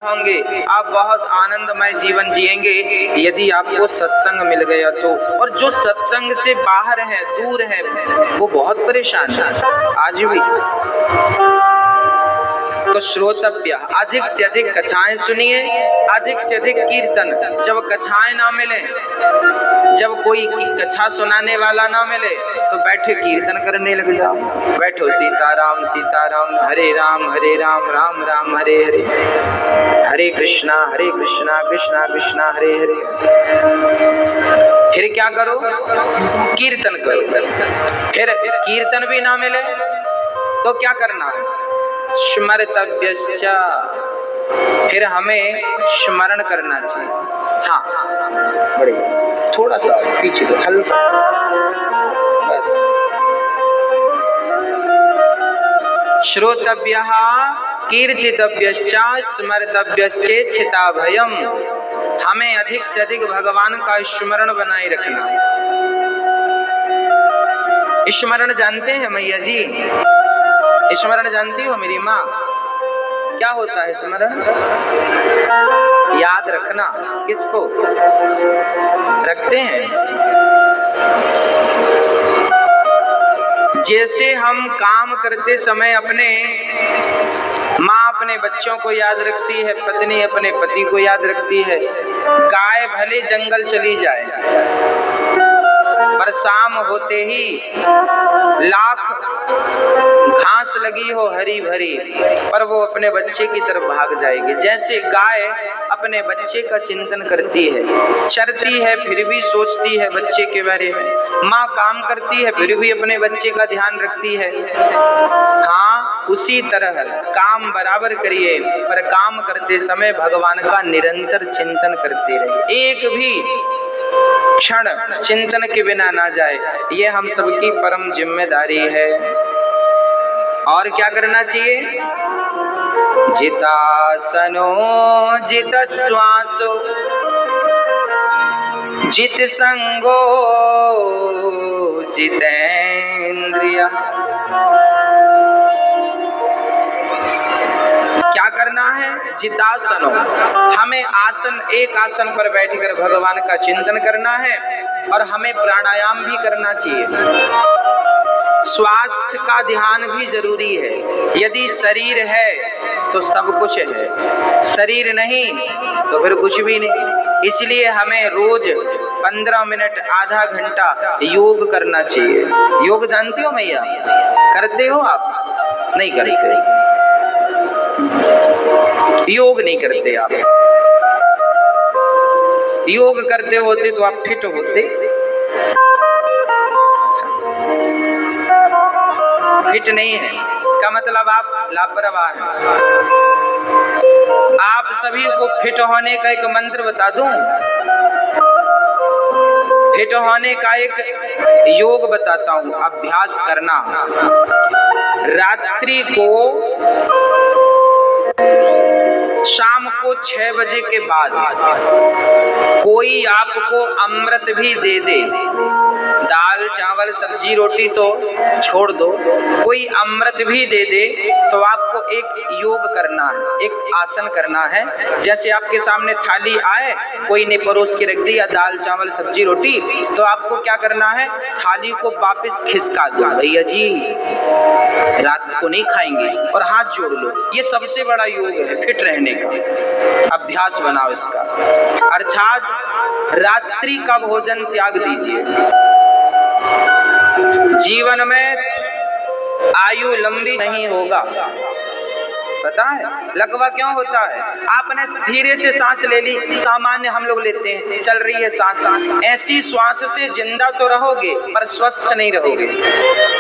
होंगे, आप बहुत आनंदमय जीवन जिएंगे यदि आपको सत्संग मिल गया तो। और जो सत्संग से बाहर है, दूर है, वो बहुत परेशान है आज भी। तो श्रोतव्य, अधिक से अधिक कथाएं सुनिए, अधिक से अधिक कीर्तन। जब कथाएं ना मिले, जब कोई कथा सुनाने वाला ना मिले, तो बैठे कीर्तन करने लग जाओ। बैठो सीताराम सीताराम, हरे राम राम राम हरे हरे, हरे कृष्णा कृष्णा कृष्णा हरे हरे। फिर क्या करो? कीर्तन करो। फिर कीर्तन भी ना मिले तो क्या करना है? स्मर्तव्यश्च, फिर हमें स्मरण करना चाहिए। हाँ, बढ़िया, थोड़ा सा पीछे को, हल्का बस। श्रोतव्यः कीर्तितव्यश्च स्मर्तव्यश्चेच्छिता भयम्, हमें अधिक से अधिक भगवान का स्मरण बनाए रखना। स्मरण जानते हैं मैया जी? स्मरण जानती हो मेरी माँ? क्या होता है स्मरण? याद रखना। किसको रखते हैं? जैसे हम काम करते समय अपने माँ अपने बच्चों को याद रखती है, पत्नी अपने पति को याद रखती है। गाय भले जंगल चली जाए, पर शाम होते ही लाख घास लगी हो हरी भरी, पर वो अपने बच्चे की तरफ भाग जाएगी। जैसे गाय अपने बच्चे का चिंतन करती है, चरती है फिर भी सोचती है बच्चे के बारे में। माँ काम करती है फिर भी अपने बच्चे का ध्यान रखती है। हाँ, उसी तरह काम बराबर करिए, पर काम करते समय भगवान का निरंतर चिंतन करते रहिए। एक भी क्षण चिंतन के बिना ना जाए, ये हम सबकी परम जिम्मेदारी है। और क्या करना चाहिए? जितासनो जित श्वासो जित संगो जितेंद्रिय। क्या करना है? जितासनो, हमें आसन, एक आसन पर बैठकर भगवान का चिंतन करना है, और हमें प्राणायाम भी करना चाहिए। स्वास्थ्य का ध्यान भी जरूरी है। यदि शरीर है तो सब कुछ है, शरीर नहीं तो फिर कुछ भी नहीं। इसलिए हमें रोज 15 मिनट, आधा घंटा योग करना चाहिए। योग जानती हो मैया? करते हो आप? नहीं करते, योग नहीं करते आप। योग करते होते तो आप फिट होते। फिट नहीं है, इसका मतलब आप लापरवाह हैं। आप सभी को फिट होने का एक मंत्र बता दूं? फिट होने का एक योग बताता हूं, अभ्यास करना। रात्रि को, शाम को 6 बजे के बाद कोई आपको अमृत भी दे दे, दाल चावल सब्जी रोटी तो छोड़ दो, कोई अमृत भी दे दे, तो आपको एक योग करना है, एक आसन करना है। जैसे आपके सामने थाली आए, कोई ने परोस के रख दिया दाल चावल सब्जी रोटी, तो आपको क्या करना है? थाली को वापस खिसका दो। भैया जी रात को नहीं खाएंगे, और हाथ जोड़ लो। ये सबसे बड़ा योग है फिट रहने का। अभ्यास बनाओ इसका। अर्थात रात्रि का भोजन त्याग दीजिए। जीवन में आयु लंबी नहीं होगा, पता है? लकवा क्यों होता है? आपने धीरे से सांस ले ली, सामान्य हम लोग लेते हैं, चल रही है सांस, ऐसी श्वास से जिंदा तो रहोगे पर स्वस्थ नहीं रहोगे।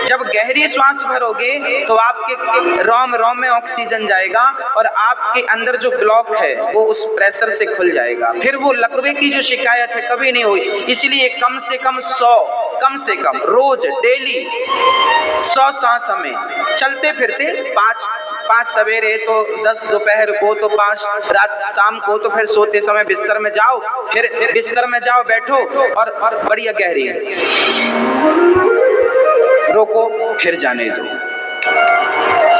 जब गहरी श्वास भरोगे तो आपके रोम रोम में ऑक्सीजन जाएगा, और आपके अंदर जो ब्लॉक है वो उस प्रेशर से खुल जाएगा। फिर वो लकवे की जो शिकायत है कभी नहीं हुई। इसलिए कम से कम 100, कम से कम रोज डेली 100 सांस हमें चलते फिरते, 5 सवेरे तो 10 दोपहर को तो 5 रात शाम को, तो फिर सोते समय बिस्तर में जाओ, फिर बिस्तर में जाओ बैठो और बढ़िया गहरी रोको, फिर जाने दो।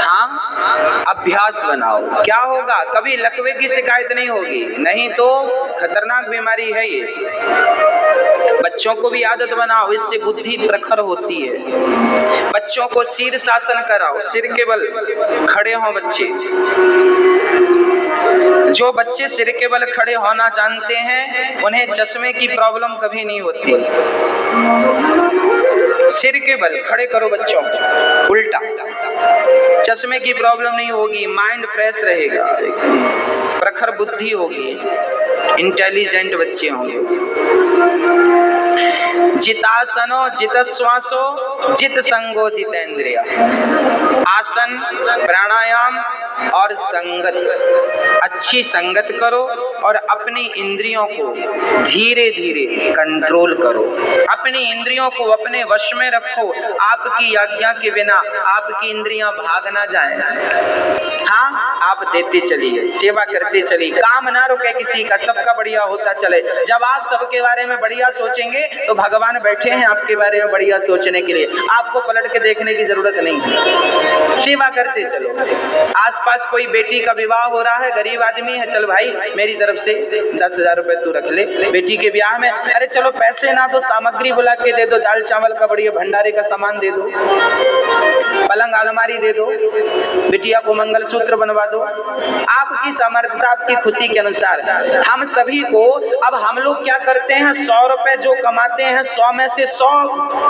हाँ, अभ्यास बनाओ। क्या होगा? कभी लकवे की शिकायत नहीं होगी, नहीं तो खतरनाक बीमारी है ये। बच्चों को भी आदत बनाओ, इससे बुद्धि प्रखर होती है। बच्चों को शीर्षासन कराओ, सिर के बल खड़े हों बच्चे। जो बच्चे सिर के बल खड़े होना जानते हैं उन्हें चश्मे की प्रॉब्लम कभी नहीं होती। सिर के बल खड़े करो बच्चों को उल्टा, चश्मे की प्रॉब्लम नहीं होगी, माइंड फ्रेश रहेगा, प्रखर बुद्धि होगी, इंटेलिजेंट बच्चे होंगे। जितासनो जितश्वासो जित संगो जितेंद्रिया। आसन, प्राणायाम और संगत, अच्छी संगत करो और अपनी इंद्रियों को धीरे धीरे कंट्रोल करो। अपनी इंद्रियों को अपने वश में रखो। आपकी आज्ञा के बिना आपकी इंद्रियां भाग ना जाएं। हाँ, आप देते चलिए, सेवा करते चलिए, काम ना रुके किसी का, सबका बढ़िया होता चले। जब आप सबके बारे में बढ़िया सोचेंगे तो भगवान बैठे हैं आपके बारे में बढ़िया सोचने के लिए, आपको पलट के देखने की जरूरत नहीं है। सेवा करते चलो। आसपास कोई बेटी का विवाह हो रहा है, गरीब आदमी है, चल भाई मेरी तरफ से 10,000 रुपए तू रख ले बेटी के ब्याह में। अरे चलो पैसे ना दो, सामग्री बुला के दे दो, दाल चावल का बढ़िया भंडारे का सामान दे दो, पलंग अलमारी दे दो, बिटिया को मंगलसूत्र बनवा दो। आपकी सामर्थ्य, आपकी खुशी के अनुसार। हम सभी को अब हम लोग क्या करते हैं, 100 रुपए जो कमाते हैं 100 में से 100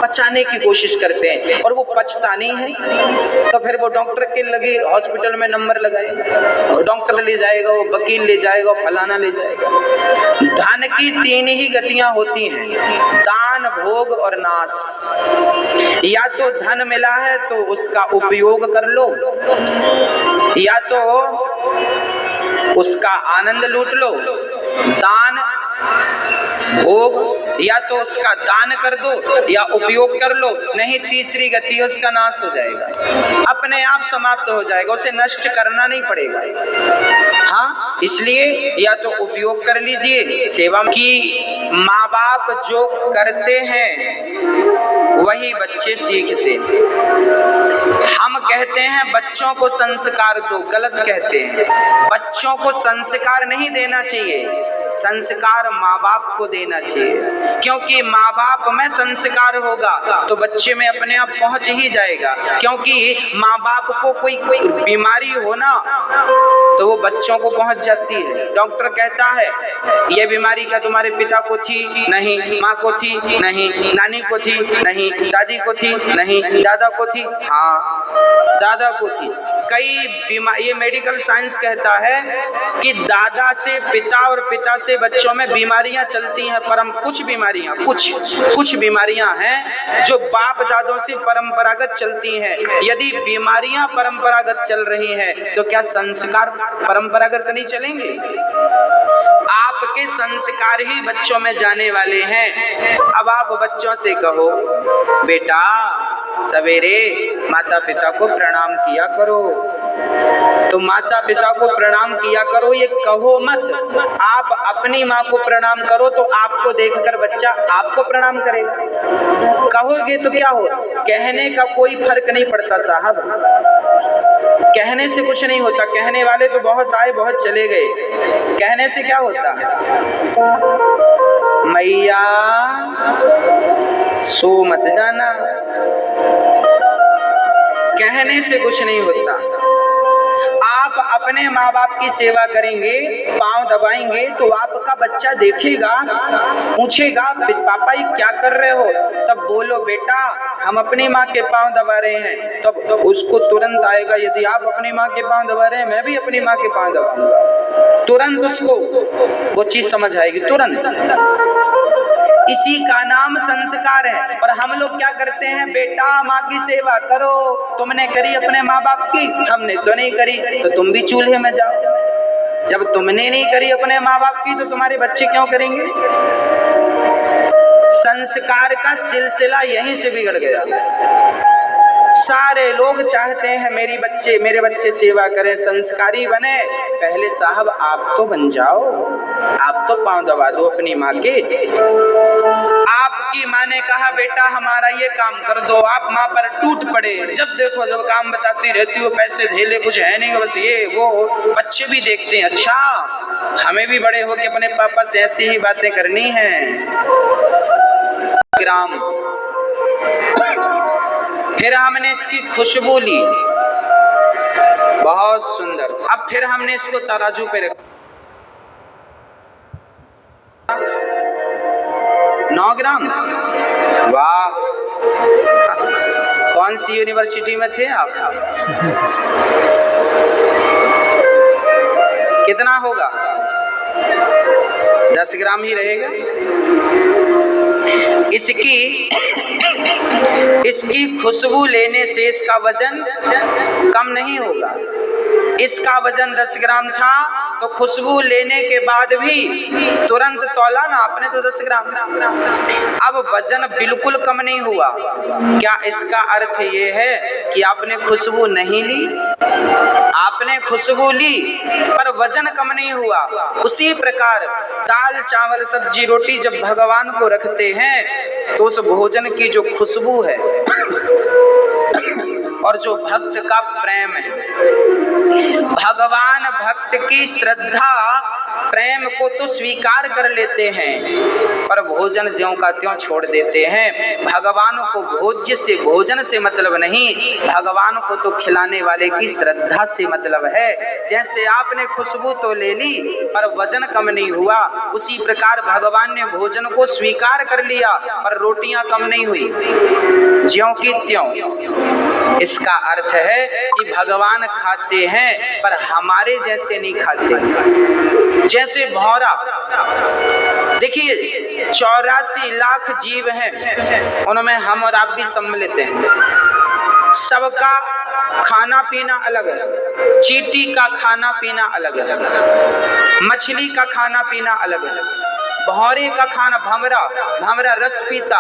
बचाने की कोशिश करते हैं और वो पचता नहीं है। तो फिर वो डॉक्टर के लगे हॉस्पिटल में नंबर लगाएगा, डॉक्टर ले जाएगा, वो वकील ले जाएगा, फलाना ले जाएगा। धन की 3 ही गतियां होती हैं, दान, भोग और नाश। या तो धन मिला है तो उसका उपयोग कर लो, या तो उसका आनंद लूट लो, दान, भोग, या तो उसका दान कर दो या उपयोग कर लो, नहीं तीसरी गति उसका नाश हो जाएगा, अपने आप समाप्त हो जाएगा, उसे नष्ट करना नहीं पड़ेगा। हाँ, इसलिए या तो उपयोग कर लीजिए। सेवा की माँ बाप जो करते हैं वही बच्चे सीखते हैं। हम कहते हैं बच्चों को संस्कार दो, गलत कहते हैं। बच्चों को संस्कार नहीं देना चाहिए, संस्कार माँ बाप को देना चाहिए, क्योंकि माँ बाप में संस्कार होगा तो बच्चे में अपने आप पहुंच ही जाएगा। क्योंकि माँ बाप को कोई बीमारी हो ना तो वो बच्चों को पहुंच जाती है। डॉक्टर कहता है ये बीमारी क्या तुम्हारे पिता को थी? नहीं। माँ को थी? नहीं। नानी को थी? नहीं। दादी को थी? नहीं। दादा को थी? हाँ, दादा को थी। कई बीमारी, ये मेडिकल साइंस कहता है कि दादा से पिता और पिता से बच्चों में बीमारियां चलती हैं। कुछ बीमारियां हैं जो बाप दादों से परंपरागत चलती हैं। यदि बीमारियां परंपरागत चल रही हैं तो क्या संस्कार परंपरागत नहीं चलेंगे? आपके संस्कार ही बच्चों में जाने वाले हैं। अब आप बच्चों से कहो बेटा सवेरे माता पिता को प्रणाम किया करो, तो माता पिता को प्रणाम किया करो ये कहो मत। आप अपनी माँ को प्रणाम करो तो आपको देखकर बच्चा आपको प्रणाम करेगा। कहोगे तो क्या हो, कहने का कोई फर्क नहीं पड़ता साहब, कहने से कुछ नहीं होता। कहने वाले तो बहुत आए बहुत चले गए, कहने से क्या होता है? मैया सो मत जाना, कहने से कुछ नहीं होता। आप अपने माँ बाप की सेवा करेंगे, पांव दबाएंगे तो आपका बच्चा देखेगा, पूछेगा पापा ये क्या कर रहे हो? तब बोलो बेटा हम अपनी माँ के पांव दबा रहे हैं, तब उसको तुरंत आएगा यदि आप अपनी माँ के पांव दबा रहे हैं मैं भी अपनी माँ के पांव दबाऊंगा। तुरंत उसको वो चीज समझ आएगी, तुरंत। इसी का नाम संस्कार है। और हम लोग क्या करते हैं, बेटा माँ की सेवा करो, तुमने करी अपने माँ बाप की, हमने तो नहीं करी, तो तुम भी चूल्हे में जाओ। जब तुमने नहीं करी अपने माँ बाप की तो तुम्हारे बच्चे क्यों करेंगे? संस्कार का सिलसिला यहीं से बिगड़ गया। सारे लोग चाहते हैं मेरे बच्चे सेवा करें, संस्कारी बने। पहले साहब आप तो बन जाओ, आप तो पांव दबा दो अपनी माँ के। आप आपकी माँ ने कहा बेटा हमारा ये काम कर दो, आप माँ पर टूट पड़े। जब देखो जब काम बताती रहती हो, पैसे धेले कुछ है नहीं, बस ये वो। बच्चे भी देखते हैं, अच्छा हमें भी बड़े होके अपने पापा से ऐसी ही बातें करनी है। ग्राम फिर हमने इसकी खुशबू ली, बहुत सुंदर। अब फिर हमने इसको तराजू पे रखा, 9 ग्राम। वाह, कौन सी यूनिवर्सिटी में थे आप? कितना होगा? 10 ग्राम ही रहेगा। इसकी खुशबू लेने से इसका वजन कम नहीं होगा। इसका वजन 10 ग्राम था, तो खुशबू लेने के बाद भी तुरंत तौला ना आपने तो 10 ग्राम, अब वजन बिल्कुल कम नहीं हुआ। क्या इसका अर्थ ये है कि आपने खुशबू नहीं ली? आपने खुशबू ली पर वजन कम नहीं हुआ। उसी प्रकार दाल चावल सब्जी रोटी जब भगवान को रखते हैं तो उस भोजन की जो खुशबू है और जो भक्त का प्रेम है, भगवान भक्त की श्रद्धा प्रेम को तो स्वीकार कर लेते हैं पर भोजन ज्यों का त्यों छोड़ देते हैं। भगवान को भोज्य से भोजन से मतलब नहीं, भगवान को तो खिलाने वाले की श्रद्धा से मतलब है। जैसे आपने खुशबू तो ले ली पर वजन कम नहीं हुआ, उसी प्रकार भगवान ने भोजन को स्वीकार कर लिया पर रोटियां कम नहीं हुई, ज्यों की त्यों। इसका अर्थ है कि भगवान खाते हैं पर हमारे जैसे नहीं खाते। जैसे भौरा, देखिए 84 लाख जीव हैं, उनमें हम और आप भी सम्मिलित हैं। सबका खाना पीना अलग है। चींटी का खाना पीना अलग है, मछली का खाना पीना अलग है, भौरे का खाना, भमरा रस पीता,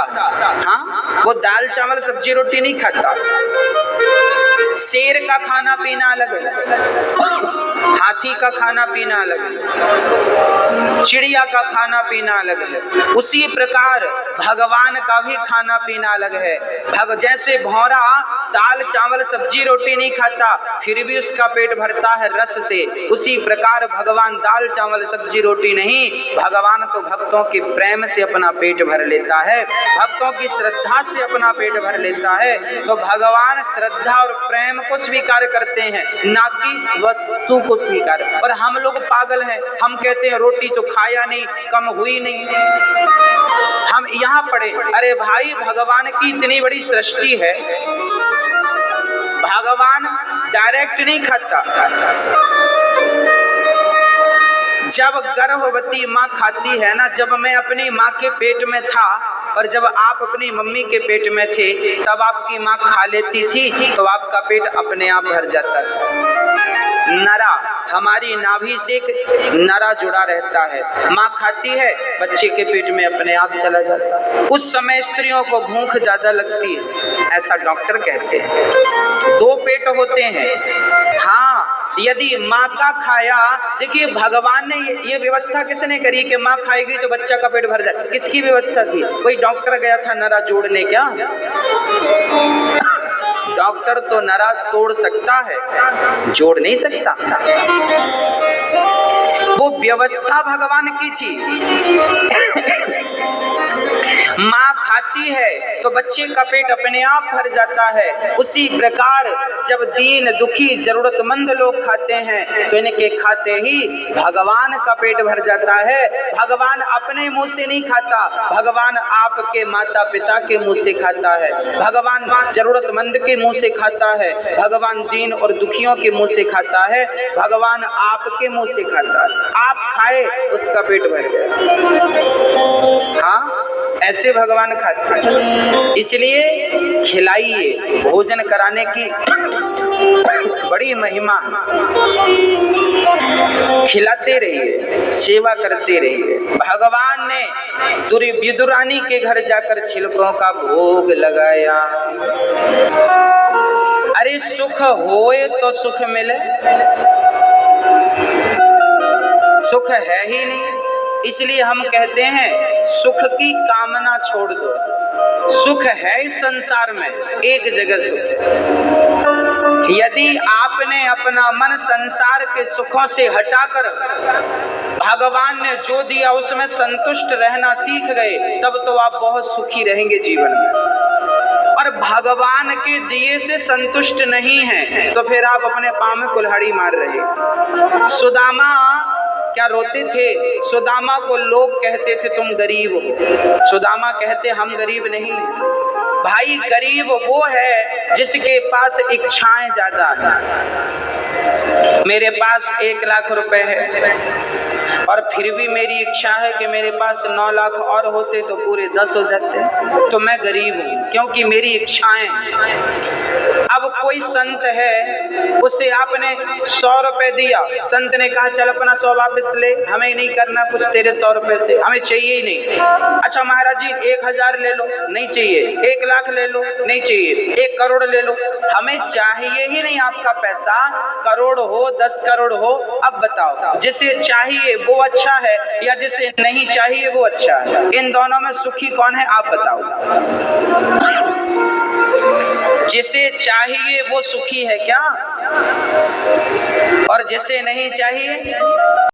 हाँ वो दाल चावल सब्जी रोटी नहीं खाता। शेर का खाना पीना अलग है, हाथी का खाना पीना अलग है, चिड़िया का खाना पीना अलग है। उसी प्रकार भगवान का भी खाना पीना अलग है। जैसे भौरा दाल चावल सब्जी रोटी नहीं खाता फिर भी उसका पेट भरता है रस से, उसी प्रकार भगवान दाल चावल सब्जी रोटी नहीं, भगवान तो भक्तों के प्रेम से अपना पेट भर लेता है, भक्तों की श्रद्धा से अपना पेट भर लेता है। तो भगवान श्रद्धा और प्रेम को स्वीकार करते हैं, ना कि वस्तु को स्वीकार। और हम लोग पागल हैं, हम कहते हैं रोटी तो खाया नहीं, कम हुई नहीं। हम यहाँ पढ़े, अरे भाई भगवान की इतनी बड़ी सृष्टि है, भगवान डायरेक्ट नहीं खाता। जब गर्भवती माँ खाती है ना, जब मैं अपनी माँ के पेट में था और जब आप अपनी मम्मी के पेट में थे तब आपकी माँ खा लेती थी तो आपका पेट अपने आप भर जाता था। नरा, हमारी नाभि से नरा जुड़ा रहता है, माँ खाती है बच्चे के पेट में अपने आप चला जाता है। उस समय स्त्रियों को भूख ज्यादा लगती है, ऐसा डॉक्टर कहते हैं। 2 पेट होते हैं, हाँ यदि माँ का खाया, देखिए भगवान ने ये व्यवस्था किसने करी कि माँ खाएगी तो बच्चा का पेट भर जाए? किसकी व्यवस्था थी? कोई डॉक्टर गया था नरा जोड़ने क्या? डॉक्टर तो नरा तोड़ सकता है, जोड़ नहीं सकता। वो व्यवस्था भगवान की थी। माँ खाती है तो बच्चे का पेट अपने आप भर जाता है। उसी प्रकार जब दीन दुखी जरूरतमंद लोग खाते हैं तो इनके खाते ही भगवान का पेट भर जाता है। भगवान अपने मुंह से नहीं खाता, भगवान आपके माता पिता के मुंह से खाता है, भगवान जरूरतमंद के मुंह से खाता है, भगवान दीन और दुखियों के मुंह से खाता है, भगवान आपके मुंह से खाता है। आप खाए उसका पेट भर गया। हाँ ऐसे भगवान खाते हैं। इसलिए खिलाइए, भोजन कराने की बड़ी महिमा है। खिलाते रहिए, सेवा करते रहिए। भगवान ने विदुरानी के घर जाकर छिलकों का भोग लगाया। अरे सुख होए तो सुख मिले, सुख है ही नहीं इसलिए हम कहते हैं सुख की कामना छोड़ दो। सुख है इस संसार में, एक जगह सुख। यदि आपने अपना मन संसार के सुखों से हटाकर भगवान ने जो दिया उसमें संतुष्ट रहना सीख गए, तब तो आप बहुत सुखी रहेंगे जीवन में। और भगवान के दिए से संतुष्ट नहीं हैं तो फिर आप अपने पांव में कुल्हाड़ी मार रहे। सुदामा क्या रोते थे? सुदामा को लोग कहते थे तुम गरीब हो। सुदामा कहते हम गरीब नहीं। भाई गरीब वो है जिसके पास इच्छाएं ज्यादा हैं। मेरे पास 1 लाख रुपए है और फिर भी मेरी इच्छा है कि मेरे पास 9 लाख और होते तो पूरे 10 हो जाते, तो मैं गरीब हूँ क्योंकि मेरी इच्छाएं हैं। अब कोई संत है, उसे आपने 100 रुपए दिया, संत ने कहा चल अपना 100 वापस ले, हमें नहीं करना कुछ तेरे 100 रुपए से, हमें चाहिए ही नहीं। अच्छा महाराज जी 1000 ले लो, नहीं चाहिए। 1 लाख ले लो, नहीं चाहिए। 1 करोड़ ले लो, हमें चाहिए ही नहीं आपका पैसा। करोड़ हो 10 करोड़ हो, अब बताओ जिसे चाहिए वो अच्छा है या जिसे नहीं चाहिए वो अच्छा है? इन दोनों में सुखी कौन है आप बताओ? जिसे चाहिए वो सुखी है क्या? और जिसे नहीं चाहिए